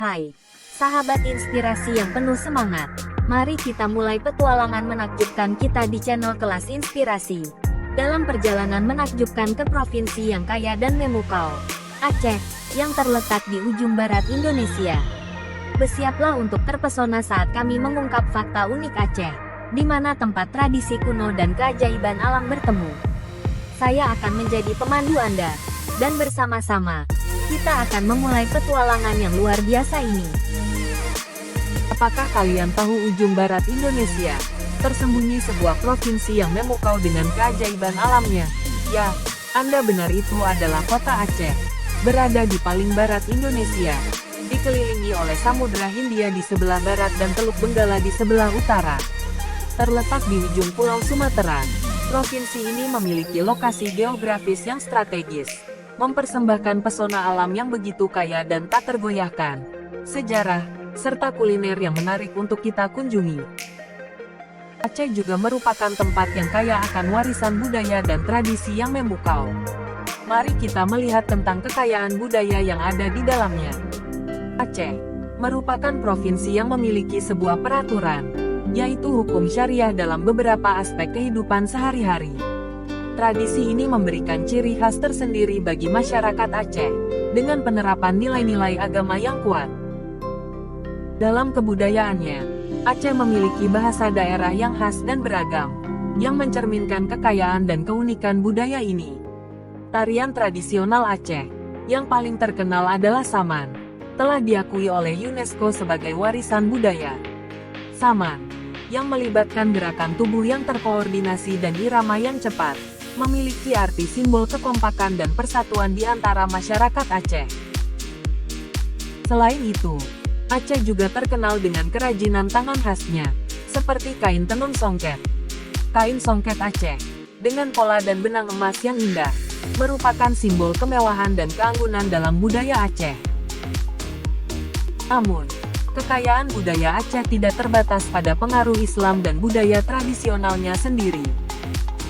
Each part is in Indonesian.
Hai, sahabat inspirasi yang penuh semangat. Mari kita mulai petualangan menakjubkan kita di channel Kelas Inspirasi. Dalam perjalanan menakjubkan ke provinsi yang kaya dan memukau, Aceh, yang terletak di ujung barat Indonesia. Bersiaplah untuk terpesona saat kami mengungkap fakta unik Aceh, di mana tempat tradisi kuno dan keajaiban alam bertemu. Saya akan menjadi pemandu Anda, dan bersama-sama, kita akan memulai petualangan yang luar biasa ini. Apakah kalian tahu ujung barat Indonesia? Tersembunyi sebuah provinsi yang memukau dengan keajaiban alamnya. Ya, Anda benar, itu adalah kota Aceh. Berada di paling barat Indonesia. Dikelilingi oleh Samudra Hindia di sebelah barat dan Teluk Benggala di sebelah utara. Terletak di ujung Pulau Sumatera, provinsi ini memiliki lokasi geografis yang strategis, mempersembahkan pesona alam yang begitu kaya dan tak tergoyahkan, sejarah, serta kuliner yang menarik untuk kita kunjungi. Aceh juga merupakan tempat yang kaya akan warisan budaya dan tradisi yang memukau. Mari kita melihat tentang kekayaan budaya yang ada di dalamnya. Aceh merupakan provinsi yang memiliki sebuah peraturan, yaitu hukum syariah dalam beberapa aspek kehidupan sehari-hari. Tradisi ini memberikan ciri khas tersendiri bagi masyarakat Aceh, dengan penerapan nilai-nilai agama yang kuat. Dalam kebudayaannya, Aceh memiliki bahasa daerah yang khas dan beragam, yang mencerminkan kekayaan dan keunikan budaya ini. Tarian tradisional Aceh, yang paling terkenal adalah Saman, telah diakui oleh UNESCO sebagai warisan budaya. Saman, yang melibatkan gerakan tubuh yang terkoordinasi dan irama yang cepat, memiliki arti simbol kekompakan dan persatuan di antara masyarakat Aceh. Selain itu, Aceh juga terkenal dengan kerajinan tangan khasnya, seperti kain tenun songket. Kain songket Aceh, dengan pola dan benang emas yang indah, merupakan simbol kemewahan dan keanggunan dalam budaya Aceh. Namun, kekayaan budaya Aceh tidak terbatas pada pengaruh Islam dan budaya tradisionalnya sendiri.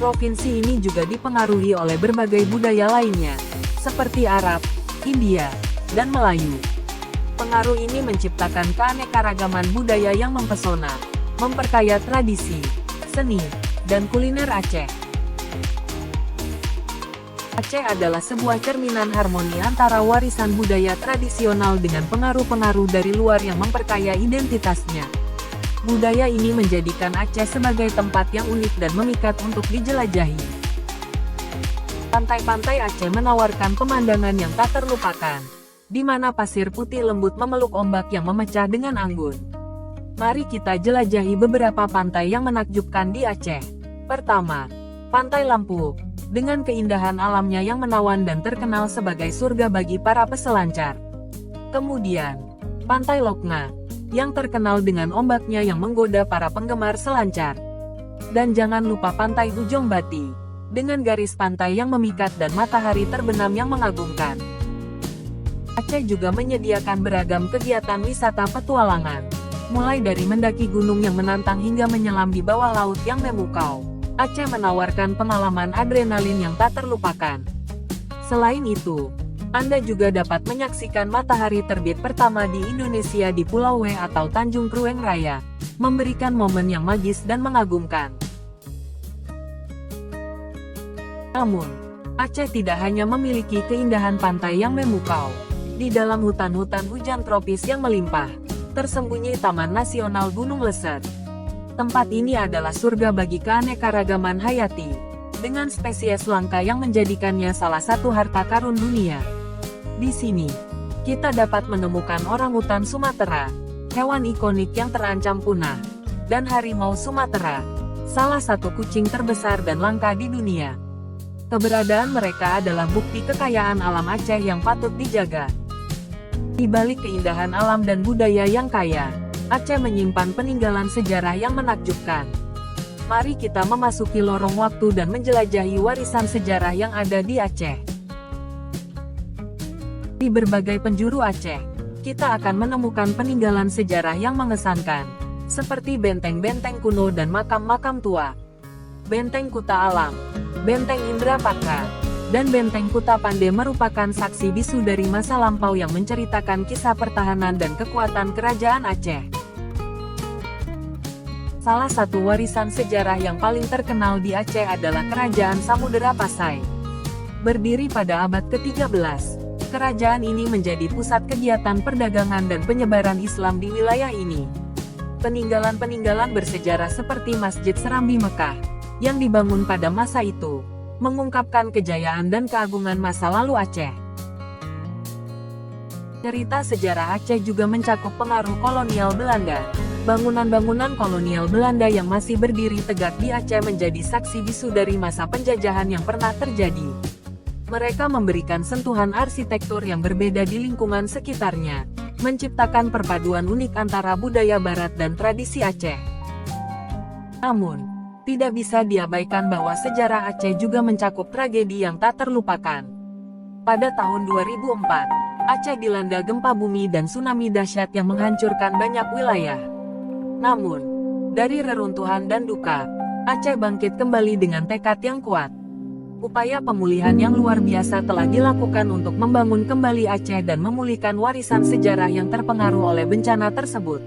Provinsi ini juga dipengaruhi oleh berbagai budaya lainnya, seperti Arab, India, dan Melayu. Pengaruh ini menciptakan keanekaragaman budaya yang mempesona, memperkaya tradisi, seni, dan kuliner Aceh. Aceh adalah sebuah cerminan harmoni antara warisan budaya tradisional dengan pengaruh-pengaruh dari luar yang memperkaya identitasnya. Budaya ini menjadikan Aceh sebagai tempat yang unik dan memikat untuk dijelajahi. Pantai-pantai Aceh menawarkan pemandangan yang tak terlupakan, di mana pasir putih lembut memeluk ombak yang memecah dengan anggun. Mari kita jelajahi beberapa pantai yang menakjubkan di Aceh. Pertama, Pantai Lampu, dengan keindahan alamnya yang menawan dan terkenal sebagai surga bagi para peselancar. Kemudian, Pantai Lokna, yang terkenal dengan ombaknya yang menggoda para penggemar selancar. Dan jangan lupa Pantai Ujung Bati, dengan garis pantai yang memikat dan matahari terbenam yang mengagumkan. Aceh juga menyediakan beragam kegiatan wisata petualangan, mulai dari mendaki gunung yang menantang hingga menyelam di bawah laut yang memukau. Aceh menawarkan pengalaman adrenalin yang tak terlupakan. Selain itu, Anda juga dapat menyaksikan matahari terbit pertama di Indonesia di Pulau W atau Tanjung Krueng Raya, memberikan momen yang magis dan mengagumkan. Namun, Aceh tidak hanya memiliki keindahan pantai yang memukau. Di dalam hutan-hutan hujan tropis yang melimpah, tersembunyi Taman Nasional Gunung Leset. Tempat ini adalah surga bagi keanekaragaman hayati, dengan spesies langka yang menjadikannya salah satu harta karun dunia. Di sini, kita dapat menemukan orangutan Sumatera, hewan ikonik yang terancam punah, dan harimau Sumatera, salah satu kucing terbesar dan langka di dunia. Keberadaan mereka adalah bukti kekayaan alam Aceh yang patut dijaga. Di balik keindahan alam dan budaya yang kaya, Aceh menyimpan peninggalan sejarah yang menakjubkan. Mari kita memasuki lorong waktu dan menjelajahi warisan sejarah yang ada di Aceh. Di berbagai penjuru Aceh, kita akan menemukan peninggalan sejarah yang mengesankan, seperti benteng-benteng kuno dan makam-makam tua. Benteng Kuta Alam, Benteng Indrapatra, dan Benteng Kuta Pande merupakan saksi bisu dari masa lampau yang menceritakan kisah pertahanan dan kekuatan kerajaan Aceh. Salah satu warisan sejarah yang paling terkenal di Aceh adalah Kerajaan Samudera Pasai. Berdiri pada abad ke-13, kerajaan ini menjadi pusat kegiatan perdagangan dan penyebaran Islam di wilayah ini. Peninggalan-peninggalan bersejarah seperti Masjid Serambi Mekah, yang dibangun pada masa itu, mengungkapkan kejayaan dan keagungan masa lalu Aceh. Cerita sejarah Aceh juga mencakup pengaruh kolonial Belanda. Bangunan-bangunan kolonial Belanda yang masih berdiri tegak di Aceh menjadi saksi bisu dari masa penjajahan yang pernah terjadi. Mereka memberikan sentuhan arsitektur yang berbeda di lingkungan sekitarnya, menciptakan perpaduan unik antara budaya barat dan tradisi Aceh. Namun, tidak bisa diabaikan bahwa sejarah Aceh juga mencakup tragedi yang tak terlupakan. Pada tahun 2004, Aceh dilanda gempa bumi dan tsunami dahsyat yang menghancurkan banyak wilayah. Namun, dari reruntuhan dan duka, Aceh bangkit kembali dengan tekad yang kuat. Upaya pemulihan yang luar biasa telah dilakukan untuk membangun kembali Aceh dan memulihkan warisan sejarah yang terpengaruh oleh bencana tersebut.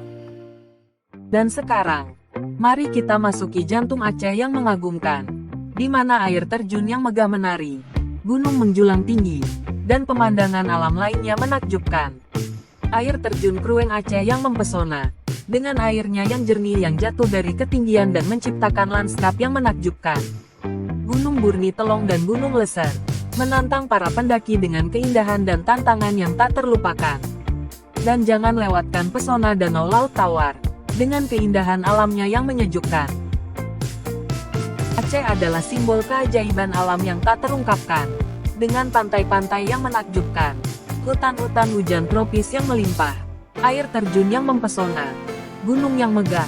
Dan sekarang, mari kita masuki jantung Aceh yang mengagumkan, di mana air terjun yang megah menari, gunung menjulang tinggi, dan pemandangan alam lainnya menakjubkan. Air terjun Krueng Aceh yang mempesona, dengan airnya yang jernih yang jatuh dari ketinggian dan menciptakan lanskap yang menakjubkan. Gunung Burni Telong dan Gunung Leser, menantang para pendaki dengan keindahan dan tantangan yang tak terlupakan. Dan jangan lewatkan pesona Danau Laut Tawar, dengan keindahan alamnya yang menyejukkan. Aceh adalah simbol keajaiban alam yang tak terungkapkan, dengan pantai-pantai yang menakjubkan, hutan-hutan hujan tropis yang melimpah, air terjun yang mempesona, gunung yang megah,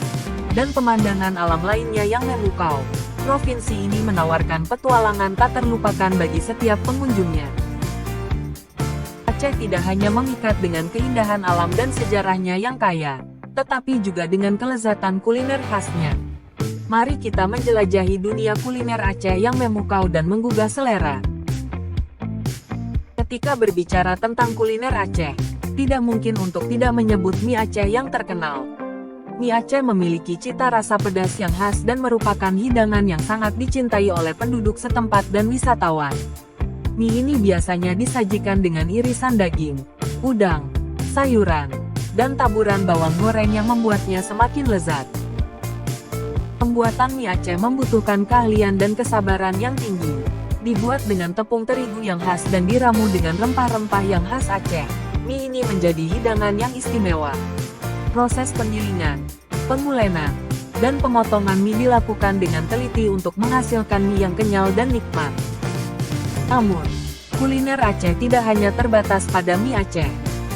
dan pemandangan alam lainnya yang memukau. Provinsi ini menawarkan petualangan tak terlupakan bagi setiap pengunjungnya. Aceh tidak hanya mengikat dengan keindahan alam dan sejarahnya yang kaya, tetapi juga dengan kelezatan kuliner khasnya. Mari kita menjelajahi dunia kuliner Aceh yang memukau dan menggugah selera. Ketika berbicara tentang kuliner Aceh, tidak mungkin untuk tidak menyebut mie Aceh yang terkenal. Mie Aceh memiliki cita rasa pedas yang khas dan merupakan hidangan yang sangat dicintai oleh penduduk setempat dan wisatawan. Mie ini biasanya disajikan dengan irisan daging, udang, sayuran, dan taburan bawang goreng yang membuatnya semakin lezat. Pembuatan mie Aceh membutuhkan keahlian dan kesabaran yang tinggi. Dibuat dengan tepung terigu yang khas dan diramu dengan rempah-rempah yang khas Aceh, mie ini menjadi hidangan yang istimewa. Proses penggilingan, pengulenan, dan pemotongan mie dilakukan dengan teliti untuk menghasilkan mie yang kenyal dan nikmat. Namun, kuliner Aceh tidak hanya terbatas pada mie Aceh.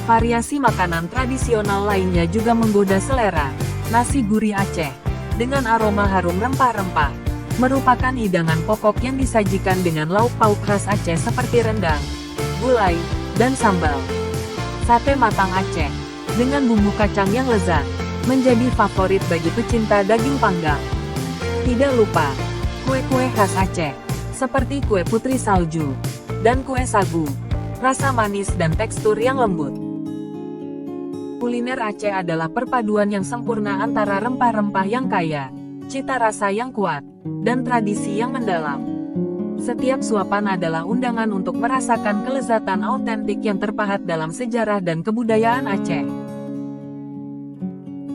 Variasi makanan tradisional lainnya juga menggoda selera. Nasi gurih Aceh, dengan aroma harum rempah-rempah, merupakan hidangan pokok yang disajikan dengan lauk pauk khas Aceh seperti rendang, gulai, dan sambal. Sate matang Aceh, dengan bumbu kacang yang lezat, menjadi favorit bagi pecinta daging panggang. Tidak lupa, kue-kue khas Aceh, seperti kue putri salju, dan kue sagu, rasa manis dan tekstur yang lembut. Kuliner Aceh adalah perpaduan yang sempurna antara rempah-rempah yang kaya, cita rasa yang kuat, dan tradisi yang mendalam. Setiap suapan adalah undangan untuk merasakan kelezatan autentik yang terpahat dalam sejarah dan kebudayaan Aceh.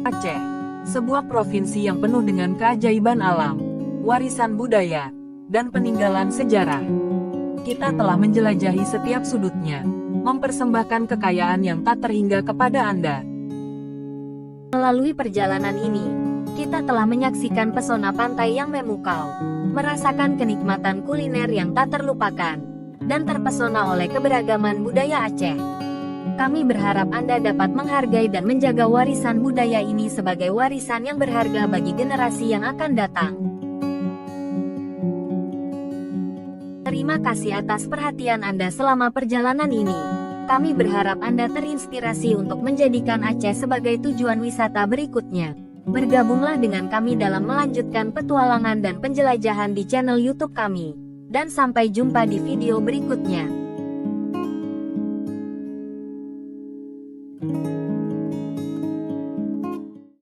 Aceh, sebuah provinsi yang penuh dengan keajaiban alam, warisan budaya, dan peninggalan sejarah. Kita telah menjelajahi setiap sudutnya, mempersembahkan kekayaan yang tak terhingga kepada Anda. Melalui perjalanan ini, kita telah menyaksikan pesona pantai yang memukau, merasakan kenikmatan kuliner yang tak terlupakan, dan terpesona oleh keberagaman budaya Aceh. Kami berharap Anda dapat menghargai dan menjaga warisan budaya ini sebagai warisan yang berharga bagi generasi yang akan datang. Terima kasih atas perhatian Anda selama perjalanan ini. Kami berharap Anda terinspirasi untuk menjadikan Aceh sebagai tujuan wisata berikutnya. Bergabunglah dengan kami dalam melanjutkan petualangan dan penjelajahan di channel YouTube kami. dan sampai jumpa di video berikutnya.